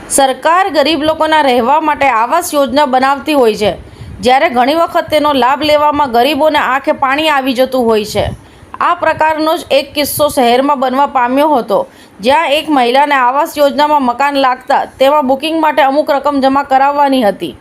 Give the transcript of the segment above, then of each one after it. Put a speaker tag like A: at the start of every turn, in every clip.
A: સરકાર ગરીબ લોકોના રહેવા માટે આવાસ યોજના બનાવતી હોય છે, જ્યારે ઘણી વખત તેનો લાભ લેવામાં ગરીબોને આંખે પાણી આવી જતું હોય છે। આ પ્રકારનો જ એક કિસ્સો શહેરમાં બનવા પામ્યો હતો, જ્યાં એક મહિલાને આવાસ યોજનામાં મકાન લાગતા તેમાં બુકિંગ માટે અમુક રકમ જમા કરાવવાની હતી।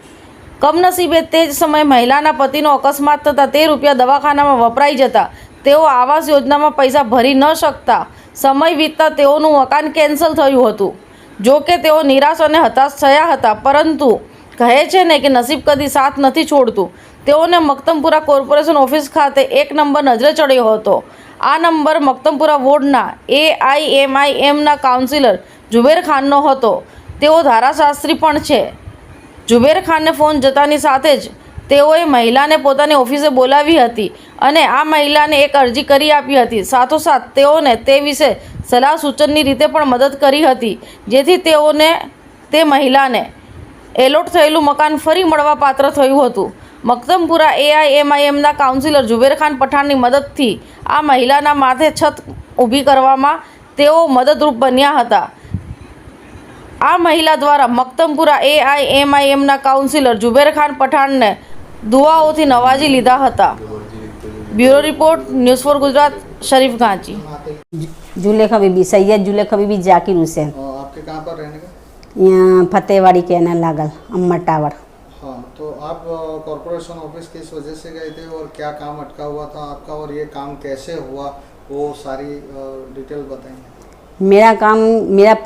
A: કમનસીબે તે જ સમયે મહિલાના પતિનો અકસ્માત થતાં તે રૂપિયા દવાખાનામાં વપરાઈ જતા તેઓ આવાસ યોજનામાં પૈસા ભરી ન શકતા સમય વીતતા તેઓનું મકાન કેન્સલ થયું હતું। જો કે તેઓ નિરાશ અને હતાશ થયા હતા, પરંતુ કહે છે ને કે નસીબ કદી સાથ નથી છોડતું। તેઓને મક્તમપુરા કોર્પોરેશન ઓફિસ ખાતે એક નંબર નજરે ચડ્યો હતો। આ નંબર મક્તમપુરા વોર્ડના AIMIMના કાઉન્સિલર ઝુબેર ખાનનો હતો। તેઓ ધારાશાસ્ત્રી પણ છે। ઝુબેર ખાનને ફોન જતાની સાથે જ તેઓએ મહિલાને પોતાની ઓફિસે બોલાવી હતી અને આ મહિલાને એક અરજી કરી આપી હતી। સાથોસાથ તેઓને તે વિશે સલાહ સૂચનની રીતે પણ મદદ કરી હતી, જેથી તેઓને તે મહિલાને એલોટ થયેલું મકાન ફરી મળવા પાત્ર થયું હતું। મક્તમપુરા AIMIMના કાઉન્સિલર ઝુબેર ખાન પઠાણની મદદથી આ મહિલાના માથે છત ઊભી કરવામાં તેઓ મદદરૂપ બન્યા હતા। આ મહિલા દ્વારા મક્તમપુરા AIMIMના કાઉન્સિલર ઝુબેર ખાન પઠાણને દુઆઓથી નવાજી લીધા હતા। Bureau report, news for Gujarat, Sharif Ganchi.
B: Zulekha Bibi, Syed Zulekha Bibi, Zakir Hussain.
C: आपके कहाँ पर रहने का?
B: यहाँ फतेहवाड़ी कहना लागल, अम्मा टावर।
C: हाँ, तो आप कॉर्पोरेशन ऑफिस किस वजह से गए थे और क्या काम अटका हुआ था आपका और ये काम कैसे हुआ, वो सारी डिटेल बताएंगे।
B: मेरा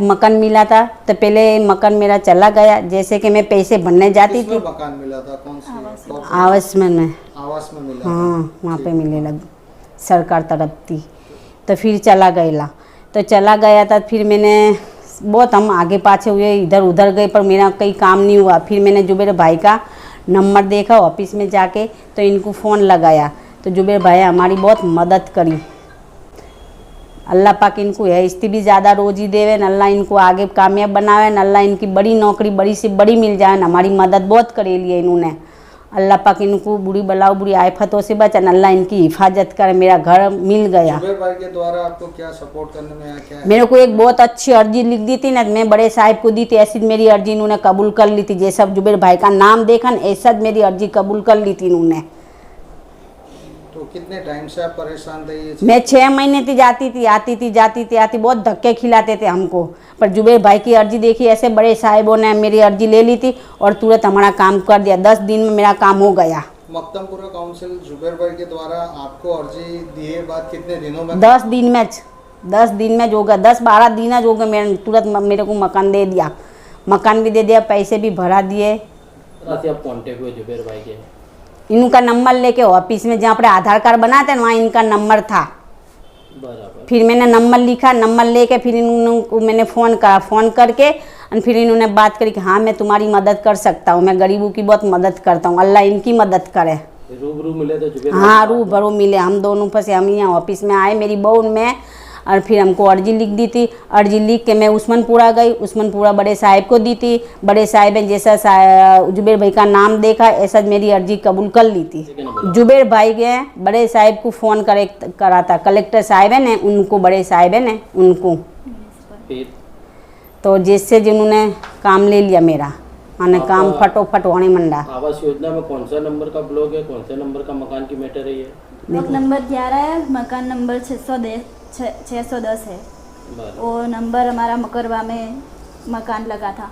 B: मकान मिला था, तो पहले मकान मेरा चला गया। जैसे कि मैं पैसे भरने जाती थी।
C: मकान मिला था? कौन सी?
B: आवास में।
C: आवास में मिला?
B: हाँ, वहाँ पे मिलेगा सरकार तरफ थी। तो फिर चला गया, तो चला गया था। फिर मैंने बहुत हम आगे पाछे हुए, इधर उधर गए, पर मेरा कहीं काम नहीं हुआ। फिर मैंने जुबेर भाई का नंबर देखा ऑफिस में जाके, तो इनको फ़ोन लगाया, तो जुबेर भाई हमारी बहुत मदद करी। अल्लाह पाक इनको इससे भी ज़्यादा रोजी देवे न, अल्लाह इनको आगे कामयाब बनावे न, अल्लाह इनकी बड़ी नौकरी बड़ी से बड़ी मिल जाए न। हमारी मदद बहुत करेली है इन्होंने। अल्लाह पाक इनको बुरी बलाओ बुरी आफतों से बचा, अल्लाह इनकी हिफाजत करे। मेरा घर मिल गया।
C: जुबेर भाई के द्वारा आपको क्या सपोर्ट करने में आया? क्या
B: मेरे को एक बहुत अच्छी अर्जी लिख दी थी ना, मैं बड़े साहब को दी थी। ऐसी मेरी अर्जी इन्होंने कबूल कर ली थी। जैसा जुबेर भाई का नाम देखा न, ऐसा मेरी अर्जी कबूल कर ली थी इन्होंने।
C: तो कितने टाइम से आप परेशान थे?
B: मैं 6 महीने थी जाती थी, आती थी, जाती थी, आती। बहुत धक्के खिलाते थे हमको, पर जुबेर भाई की अर्जी देखी, ऐसे बड़े साहिबों ने मेरी अर्जी ले ली थी और तुरंत हमारा काम कर दिया। 10 दिन में मेरा काम हो गया।
C: मक्तमपुरा काउंसिल जुबेर भाई के द्वारा आपको अर्जी दिए बाद कितने दिनों में?
B: 10 दिन में जो गया, 10-12 दिन जो गए, मैंने तुरंत मेरे को मकान दे दिया। मकान भी दे दिया, पैसे भी भरा दिए।
D: आप कांटेक्ट हुए जुबेर भाई के?
B: इनका नंबर लेके ऑफिस में जहाँ पर आधार कार्ड बनाते हैं वहाँ इनका नंबर था।
D: बराबर।
B: फिर मैंने नंबर लिखा, नंबर लेके फिर इनको मैंने फ़ोन करा। फ़ोन करके और फिर इन्होंने बात करी कि हाँ मैं तुम्हारी मदद कर सकता हूँ, मैं गरीबों की बहुत मदद करता हूँ, अल्लाह इनकी मदद करे।
D: रूबरू मिले तो जुबेर?
B: हाँ, रूबरू मिले हम दोनों। फंसे हम यहाँ ऑफिस में आए, मेरी बहू में, और फिर हमको अर्जी लिख दी थी। अर्जी लिख के मैं उस्मानपुरा गई, उस्मानपुरा बड़े साहिब को दी थी। बड़े साहिब ने जैसा जुबेर भाई का नाम देखा, ऐसा मेरी अर्जी कबूल कर ली थी। जुबेर भाई के बड़े साहिब को फ़ोन करा था, कलेक्टर साहिब है ने उनको, बड़े साहिब है ने उनको। तो जिससे जिन्होंने काम ले लिया मेरा, मैंने काम फटोफट होने मंडा।
D: आवास योजना में कौन सा नंबर का ब्लॉक है, कौन से नंबर का मकान की मैटर है? ये
E: ब्लॉक नंबर 11 है, मकान नंबर 610 है। वो नंबर हमारा मकरवा में मकान लगा था।